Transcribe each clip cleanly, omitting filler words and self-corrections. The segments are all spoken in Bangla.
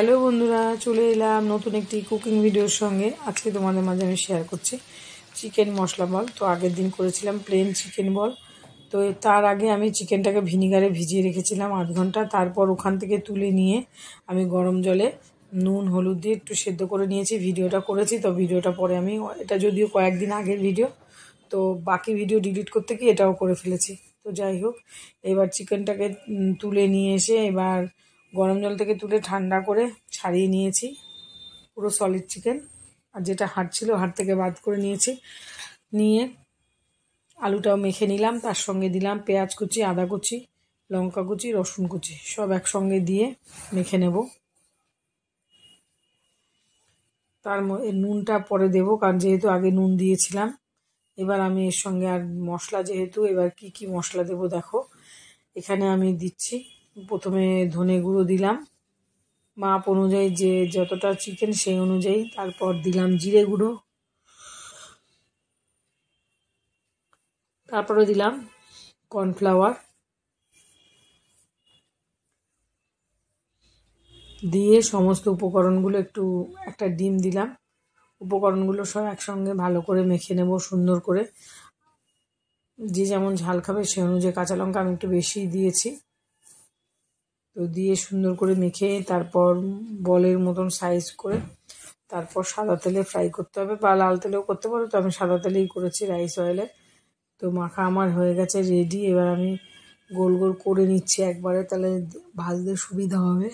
হ্যালো বন্ধুরা, চলে এলাম নতুন একটি কুকিং ভিডিওর সঙ্গে। আজকে তোমাদের মাঝে আমি শেয়ার করছি চিকেন মশলা বল। তো আগের দিন করেছিলাম প্লেন চিকেন বল। তো তার আগে আমি চিকেনটাকে ভিনিগারে ভিজিয়ে রেখেছিলাম 8 ঘন্টা। তারপর ওখান থেকে তুলে নিয়ে আমি গরম জলে নুন হলুদ দিয়ে একটু সেদ্ধ করে নিয়েছি। ভিডিওটা করেছি, তো ভিডিওটা পরে আমি, এটা যদিও কয়েকদিন আগের ভিডিও, তো বাকি ভিডিও ডিলিট করতে গিয়ে এটাও করে ফেলেছি। তো যাই হোক, এবার চিকেনটাকে তুলে নিয়ে এসে এবার গরম জল থেকে তুলে ঠান্ডা করে ছাড়িয়ে নিয়েছি পুরো সলিড চিকেন। আর যেটা হাড় ছিল হাড় থেকে বাদ করে নিয়েছি। নিয়ে আলুটাও মেখে নিলাম, তার সঙ্গে দিলাম পেঁয়াজ কুচি, আদা কুচি, লঙ্কা কুচি, রসুন কুচি, সব একসঙ্গে দিয়ে মেখে নেব। তার নুনটা পরে দেবো, কারণ যেহেতু আগে নুন দিয়েছিলাম। এবার আমি এর সঙ্গে আর মশলা, যেহেতু এবার কি কি মশলা দেবো দেখো। এখানে আমি দিচ্ছি, প্রথমে ধনে গুঁড়ো দিলাম মাপ অনুযায়ী, যে যতটা চিকেন সেই অনুযায়ী। তারপর দিলাম জিরে গুঁড়ো, তারপরে দিলাম কর্নফ্লাওয়ার, দিয়ে সমস্ত উপকরণগুলো, একটা ডিম দিলাম। উপকরণগুলো সব একসঙ্গে ভালো করে মেখে নেব সুন্দর করে। যে যেমন ঝাল খাবে সে অনুযায়ী, কাঁচা লঙ্কা আমি একটু বেশি দিয়েছি। তো দিয়ে সুন্দর করে মেখে তারপর বলের মতন সাইজ করে তারপর সাদা তেলে ফ্রাই করতে হবে, বা লাল তেলেও করতে পারো। তো আমি সাদা তেলেই করেছি, রাইস অয়েলে। তো মাখা আমার হয়ে গেছে রেডি। এবার আমি গোল গোল করে নিচ্ছি একবারে, তাহলে ভাজতে সুবিধা হবে।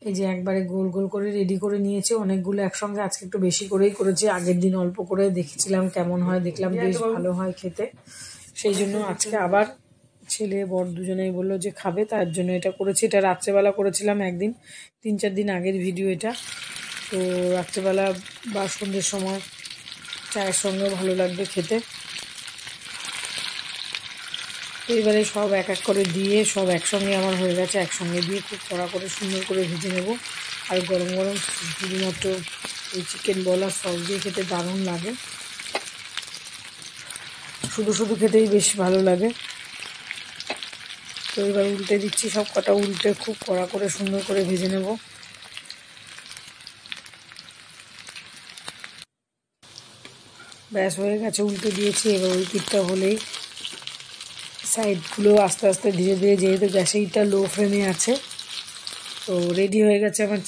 এই যে একবারে গোল গোল করে রেডি করে নিয়েছি অনেকগুলো একসঙ্গে। আজকে একটু বেশি করেই করেছি, আগের দিন অল্প করে দেখেছিলাম কেমন হয়, দেখলাম বেশ ভালো হয় খেতে। সেই জন্য আজকে আবার ছেলে বর দুজনেই বললো যে খাবে, তার জন্য এটা করেছি। এটা রাত্রেবেলা করেছিলাম একদিন, 3-4 দিন আগের ভিডিও এটা। তো রাত্রেবেলা বা সন্ধ্যের সময় চায়ের সঙ্গেও ভালো লাগবে খেতে। তো এবারে সব এক এক করে দিয়ে সব একসঙ্গে আমার হয়ে গেছে। একসঙ্গে দিয়ে খুব কড়া করে সুন্দর করে ভেজে নেব। আর গরম গরম শুধুমাত্র এই চিকেন বল আর সস দিয়ে খেতে দারুণ লাগে। শুধু শুধু খেতেই বেশ ভালো লাগে। তো এবার উল্টে দিচ্ছি, সব কটা উল্টে খুব কড়া করে সুন্দর করে ভেজে নেব। ব্যাস হয়ে গেছে, উল্টে দিয়েছি। এবার ওই পিঠটা হলেই সাইডগুলো আস্তে আস্তে ধীরে ধীরে, যেহেতু গ্যাসের হিটটা লো ফ্লেমে আছে, তো রেডি হয়ে গেছে আমার